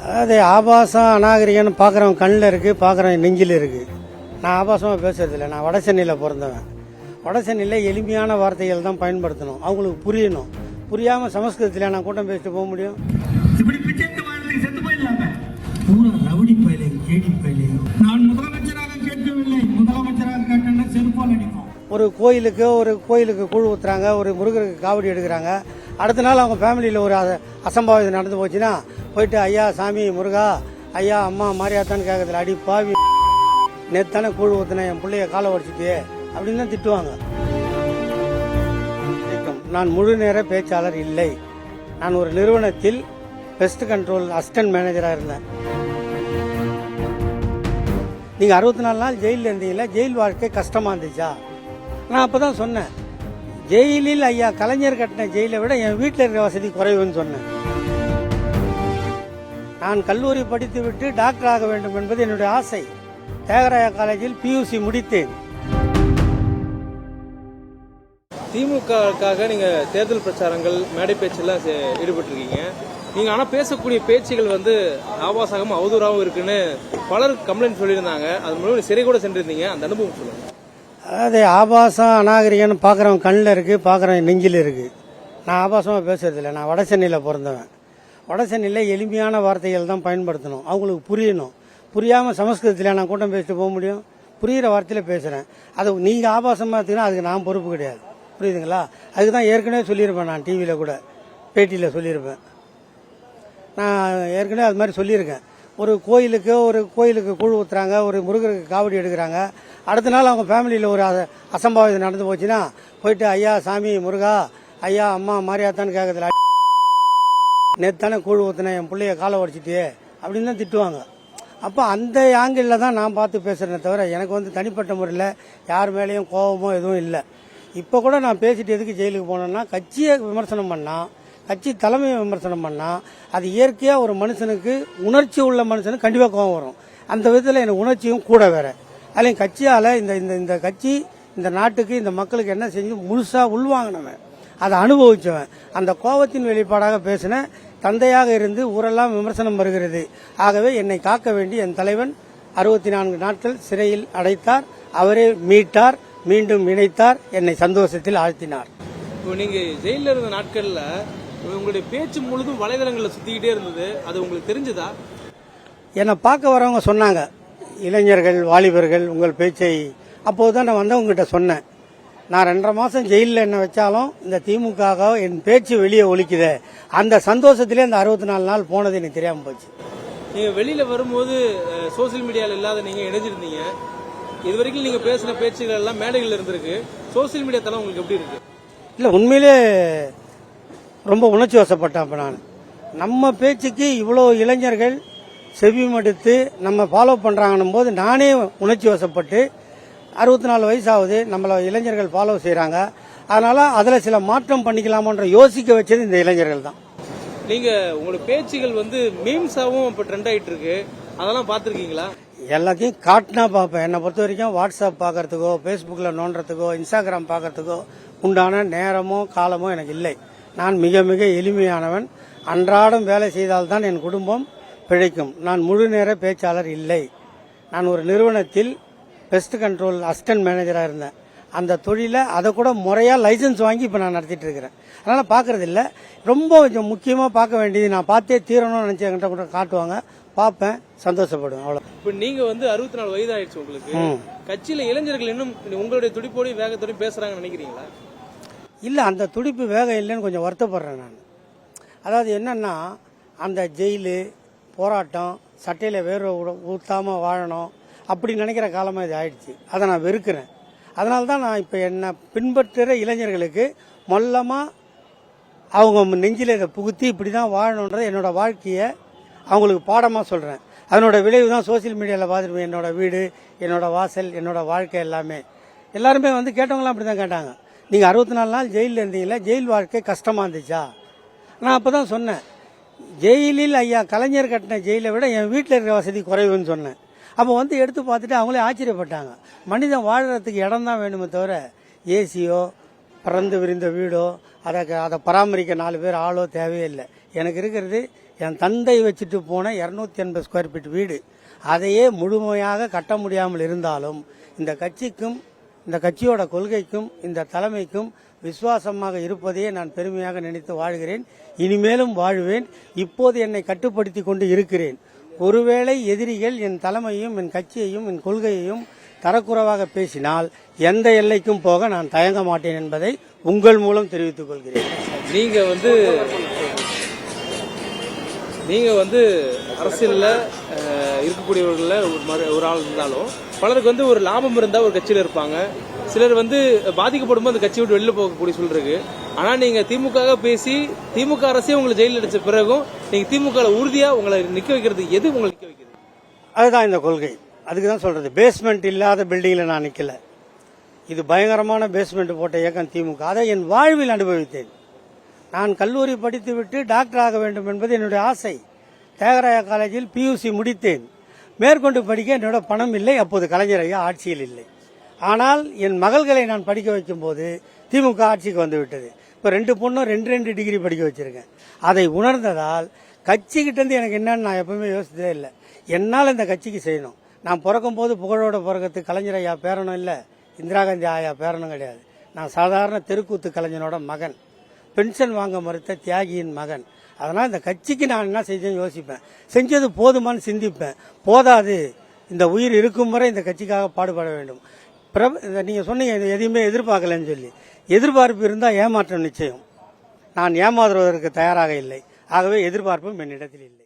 அதாவது ஆபாசம் அநாகரிகம்னு பார்க்குறவன் கண்ணில் இருக்குது, பார்க்குறவன் நெஞ்சில் இருக்குது. நான் ஆபாசமாக பேசுறதில்லை. நான் வட சென்னையில் பிறந்தவன். வட சென்னையில் எளிமையான வார்த்தைகள் தான் பயன்படுத்தணும், அவங்களுக்கு புரியணும். புரியாமல் சமஸ்கிருதத்தில் நான் கூட்டம் பேசிட்டு போக முடியும்? இப்படி பிச்சைக்கு வாழ்க்கை செத்து போயிடலாமே. பூரா ரவுடி பயிலை கேடி பயிலை. நான் முதலமைச்சராக கேட்கவில்லை, முதலமைச்சராக கேட்டேன்னா செருப்பால் அடிக்கும். ஒரு கோயிலுக்கு கூழ் ஊற்றுறாங்க, ஒரு முருகருக்கு காவடி எடுக்கிறாங்க. அடுத்த நாள் அவங்க ஃபேமிலியில் ஒரு அசம்பாவிதம் நடந்து போச்சுன்னா போயிட்டு ஐயா சாமி முருகா, ஐயா அம்மா மாரியாத்தான்னு கேட்கறதுல அடி பாவி, நேத்தானே கூழ் ஊற்றினேன், என் பிள்ளைய காலை உடச்சிட்டு அப்படின்னு தான் திட்டுவாங்க. நான் முழு நேர பேச்சாளர் இல்லை. நான் ஒரு நிறுவனத்தில் பெஸ்ட் கண்ட்ரோல் அசிஸ்டன்ட் மேனேஜராக இருந்தேன். நீங்கள் 64 நாள் ஜெயிலில் இருந்தீங்களா? ஜெயில் வாழ்க்கை கஷ்டமாக இருந்துச்சா? நான் அப்போ தான் சொன்னேன், ஜெயிலில் ஐயா கலைஞர் கட்டின ஜெயிலை விட என் வீட்டில் இருக்கிற வசதி குறைவுன்னு சொன்னேன். நான் கல்லூரி படித்து விட்டு டாக்டர் ஆக வேண்டும் என்பது என்னுடைய ஆசை. தியாகராய காலேஜில் பியூசி முடித்தேன். திமுகவுக்காக நீங்க தேர்தல் பிரச்சாரங்கள் மேடை பேச்செல்லாம் ஈடுபட்டிருக்கீங்க. நீங்க ஆனா பேசக்கூடிய பேச்சுகள் வந்து ஆபாசகமும் அவதூறாகவும் இருக்குன்னு பலர் கம்ப்ளைண்ட் சொல்லியிருந்தாங்க. அது மூலம் சிறை கூட சென்றிருந்தீங்க, அந்த அனுபவம் சொல்லுங்க. அதாவது ஆபாசம் அநாகரிகம்னு பார்க்குறவன் கண்ணில் இருக்குது, பார்க்குறவன் நெஞ்சில் இருக்குது. நான் ஆபாசமாக பேசுறதில்லை. நான் வட சென்னையில் பிறந்தவன். வட சென்னையில் எளிமையான வார்த்தைகள் தான் பயன்படுத்தணும், அவங்களுக்கு புரியணும். புரியாமல் சமஸ்கிருதத்தில் நான் கூட்டம் பேசிட்டு போக முடியும்? புரிகிற வார்த்தையில் பேசுகிறேன். அது நீங்கள் ஆபாசமாக எடுத்தீங்கன்னா அதுக்கு நான் பொறுப்பு கிடையாது. புரியுதுங்களா? அதுக்கு தான் ஏற்கனவே சொல்லியிருப்பேன், நான் டிவியில் கூட பேட்டியில் சொல்லியிருப்பேன். நான் ஏற்கனவே அது மாதிரி சொல்லியிருக்கேன். ஒரு கோயிலுக்கு கூழ் ஊற்றுறாங்க, ஒரு முருகருக்கு காவடி எடுக்கிறாங்க. அடுத்த நாள் அவங்க ஃபேமிலியில் ஒரு அசம்பாவிதம் நடந்து போச்சுன்னா போயிட்டு ஐயா சாமி முருகா, ஐயா அம்மா மாரியாத்தான்னு கேட்கறதுல நேத்தானே கூழ் ஊற்றினேன், என் பிள்ளைய காலை உடச்சிட்டு அப்படின்னு தான் திட்டுவாங்க. அப்போ அந்த ஆங்கிளில் தான் நான் பார்த்து பேசுகிறேனே தவிர எனக்கு வந்து தனிப்பட்ட முறையில் யார் மேலேயும் கோபமோ எதுவும் இல்லை. இப்போ கூட நான் பேசிட்டு எதுக்கு ஜெயிலுக்கு போனேன்னா, கட்சியை விமர்சனம் பண்ணால், கட்சி தலைமையை விமர்சனம் பண்ணால் அது இயற்கையாக ஒரு மனுஷனுக்கு, உணர்ச்சி உள்ள மனுஷனுக்கு கண்டிப்பாக கோபம் வரும். அந்த விதத்தில் எனக்கு உணர்ச்சியும் கூட வேற. அதுலேயும் கட்சியால் இந்த கட்சி இந்த நாட்டுக்கு இந்த மக்களுக்கு என்ன செஞ்சு முழுசாக உள்வாங்கினவன், அதை அனுபவிச்சவன். அந்த கோபத்தின் வெளிப்பாடாக பேசின தந்தையாக இருந்து ஊரெல்லாம் விமர்சனம் வருகிறது. ஆகவே என்னை காக்க வேண்டி என் தலைவன் 64 நாட்கள் சிறையில் அடைத்தார். அவரே மீட்டார், மீண்டும் இணைத்தார், என்னை சந்தோஷத்தில் ஆழ்த்தினார். நீங்க ஜெயிலில் இருந்த நாட்கள்ல உங்களுடைய பேச்சு முழுதும் வலைதளங்களில் சுத்திக்கிட்டே இருந்தது, அது உங்களுக்கு தெரிஞ்சதா? என்னை பார்க்க வரவங்க சொன்னாங்க, இளைஞர்கள் வாலிபர்கள் உங்கள் பேச்சை. அப்போதுதான் நான் வந்தவங்ககிட்ட சொன்னேன், நான் 2.5 மாசம் ஜெயிலில் என்ன வச்சாலும் இந்த திமுக என் பேச்சு வெளியே ஒலிக்குது. அந்த சந்தோஷத்திலே இந்த 64 நாள் போனது எனக்கு தெரியாமல் போச்சு. நீங்க வெளியில வரும்போது சோசியல் மீடியாவில் இல்லாத நீங்க இணைஞ்சிருந்தீங்க. இது வரைக்கும் நீங்க பேசின பேச்சுகள் எல்லாம் மேடைகள் இருந்திருக்கு. சோசியல் மீடியா தளம் உங்களுக்கு எப்படி இருக்கு? இல்லை, உண்மையிலே ரொம்ப உணர்ச்சி வசப்பட்டேன். அப்போ நான் நம்ம பேச்சுக்கு இவ்வளோ இளைஞர்கள் செவி மடுத்து நம்ம ஃபாலோ பண்ணுறாங்கன்னும் போது நானே உணர்ச்சி வசப்பட்டு, 64 வயசாகுது, நம்மளை இளைஞர்கள் ஃபாலோ செய்கிறாங்க, அதனால அதில் சில மாற்றம் பண்ணிக்கலாமன்ற யோசிக்க வச்சது இந்த இளைஞர்கள் தான். நீங்க உங்களோட பேச்சுகள் வந்து மீம்ஸாவும் இப்போ ட்ரெண்ட் ஆகிட்டு இருக்கு, அதெல்லாம் பார்த்துருக்கீங்களா? எல்லாத்தையும் காட்டினா பார்ப்பேன். என்னை பொறுத்த வரைக்கும் வாட்ஸ்அப் பார்க்கறதுக்கோ, ஃபேஸ்புக்கில் நோண்டுறதுக்கோ, இன்ஸ்டாகிராம் பார்க்கறதுக்கோ உண்டான நேரமோ காலமோ எனக்கு இல்லை. நான் மிக மிக எளிமையானவன். அன்றாடம் வேலை செய்தால்தான் என் குடும்பம் பிழைக்கும். நான் முழு நேர பேச்சாளர் இல்லை. நான் ஒரு நிறுவனத்தில் பெஸ்ட் கண்ட்ரோல் அசிஸ்டன்ட் மேனேஜராக இருந்தேன். அந்த தொழிலை அதை கூட முறையாக லைசன்ஸ் வாங்கி இப்போ நான் நடத்திட்டு இருக்கிறேன். அதனால் பார்க்கறது இல்லை. ரொம்ப கொஞ்சம் முக்கியமாக பார்க்க வேண்டியது, நான் பார்த்தே தீரணும்னு நினச்சி என்கிட்ட கூட காட்டுவாங்க, பார்ப்பேன், சந்தோஷப்படுவேன், அவ்வளோ. இப்போ நீங்கள் வந்து 64 வயது ஆயிடுச்சு உங்களுக்கு. கட்சியில் இளைஞர்கள் இன்னும் உங்களுடைய துடிப்போடையும் வேகத்தோடையும் பேசுகிறாங்கன்னு நினைக்கிறீங்களா? இல்லை, அந்த துடிப்பு வேகம் இல்லைன்னு கொஞ்சம் வருத்தப்படுறேன் நான். அதாவது என்னன்னா, அந்த ஜெயிலு போராட்டம், சட்டையில் வேர்வை ஊற்றாமல் வாழணும் அப்படி நினைக்கிற காலமாக இது ஆயிடுச்சு. அதை நான் வெறுக்கிறேன். அதனால தான் நான் இப்போ என்னை பின்பற்றுகிற இளைஞர்களுக்கு மொல்லமாக அவங்க நெஞ்சில் இதை புகுத்தி இப்படி தான் வாழணுன்றது என்னோட வாழ்க்கையை அவங்களுக்கு பாடமாக சொல்கிறேன். அதனோட விளைவு தான் சோசியல் மீடியாவில் பார்த்துருப்பேன். என்னோட வீடு, என்னோட வாசல், என்னோட வாழ்க்கை எல்லாமே. எல்லாருமே வந்து கேட்டவங்களாம் அப்படி தான் கேட்டாங்க, நீங்கள் 64 நாள் ஜெயிலில் இருந்தீங்களா? ஜெயில் வாழ்க்கை கஷ்டமாக இருந்துச்சா? நான் அப்போ தான் சொன்னேன், ஜெயிலில் ஐயா கலைஞர் கட்டின ஜெயிலை விட என் வீட்டில் இருக்கிற வசதி குறைவுன்னு சொன்னேன். அப்போ வந்து எடுத்து பார்த்துட்டு அவங்களே ஆச்சரியப்பட்டாங்க. மனிதன் வாழறதுக்கு இடம் தான் வேணுமே தவிர ஏசியோ பறந்து விரிந்த வீடோ அதை பராமரிக்க 4 பேர் ஆளோ தேவையே இல்லை. எனக்கு இருக்கிறது என் தந்தை வச்சுட்டு போன 280 ஸ்கொயர் ஃபீட் வீடு, அதையே முழுமையாக கட்ட முடியாமல் இருந்தாலும் இந்த கட்சிக்கும் இந்த கட்சியோட கொள்கைக்கும் இந்த தலைமைக்கும் விசுவாசமாக இருப்பதையே நான் பெருமையாக நினைத்து வாழ்கிறேன். இனிமேலும் வாழ்வேன். இப்போது என்னை கட்டுப்படுத்தி கொண்டு இருக்கிறேன். ஒருவேளை எதிரிகள் என் தலைமையும் என் கட்சியையும் என் கொள்கையையும் தரக்குறைவாக பேசினால் எந்த எல்லைக்கும் போக நான் தயங்க மாட்டேன் என்பதை உங்கள் மூலம் தெரிவித்துக் கொள்கிறேன். நீங்க வந்து அரசியல்ல இருக்கக்கூடியவர்கள ஒரு ஆள் இருந்தாலும் பலருக்கு வந்து ஒரு லாபம் இருந்தா ஒரு கட்சியில இருப்பாங்க. சிலர் வந்து பாதிக்கப்படும் போது அந்த கட்சி விட்டு வெளியில போகக்கூடிய சூழல் இருக்கு. ஆனா நீங்க திமுக பேசி திமுக அரசே உங்களை ஜெயிலில் அடிச்ச பிறகும் நீங்க திமுக உறுதியா உங்களை நிக்க வைக்கிறது எது உங்களை நிக்க வைக்கிறது? அதுதான் இந்த கொள்கை. அதுக்கு தான் சொல்றது, பேஸ்மெண்ட் இல்லாத பில்டிங்ல நான் நிக்கல. இது பயங்கரமான பேஸ்மெண்ட் போட்ட இயக்கம் திமுக. அதை என் வாழ்வில் அனுபவித்தேன். நான் கல்லூரி படித்துவிட்டு டாக்டர் ஆக வேண்டும் என்பது என்னுடைய ஆசை. தியாகராய காலேஜில் PUC முடித்தேன். மேற்கொண்டு படிக்க என்னோட பணம் இல்லை. அப்போது கலைஞர் ஐயா ஆட்சியில் இல்லை. ஆனால் என் மகள்களை நான் படிக்க வைக்கும் போது திமுக ஆட்சிக்கு வந்து விட்டது. இப்போ 2 பொண்ணும் 2 டிகிரி படிக்க வச்சிருக்கேன். அதை உணர்ந்ததால் கட்சிக்கிட்ட இருந்து எனக்கு என்னன்னு நான் எப்பவுமே யோசித்ததே இல்லை. என்னால் இந்த கட்சிக்கு செய்யணும். நான் பிறக்கும் போது புகழோட பிறக்கிறதுக்கு கலைஞர் ஐயா பேரனும் இல்லை, இந்திரா காந்தி ஆயா பேரனும் கிடையாது. நான் சாதாரண தெருக்கூத்து கலைஞனோட மகன், பென்ஷன் வாங்க மறுத்த தியாகியின் மகன். அதனால் இந்த கட்சிக்கு நான் என்ன செஞ்சேன்னு யோசிப்பேன். செஞ்சது போதுமான்னு சிந்திப்பேன். போதாது, இந்த உயிர் இருக்கும் வரை இந்த கட்சிக்காக பாடுபட வேண்டும். நீங்கள் சொன்னீங்க எதையுமே எதிர்பார்க்கலன்னு சொல்லி. எதிர்பார்ப்பு இருந்தால் ஏமாற்றம் நிச்சயம். நான் ஏமாறுவதற்கு தயாராக இல்லை. ஆகவே எதிர்பார்ப்பும் என்னிடத்தில் இல்லை.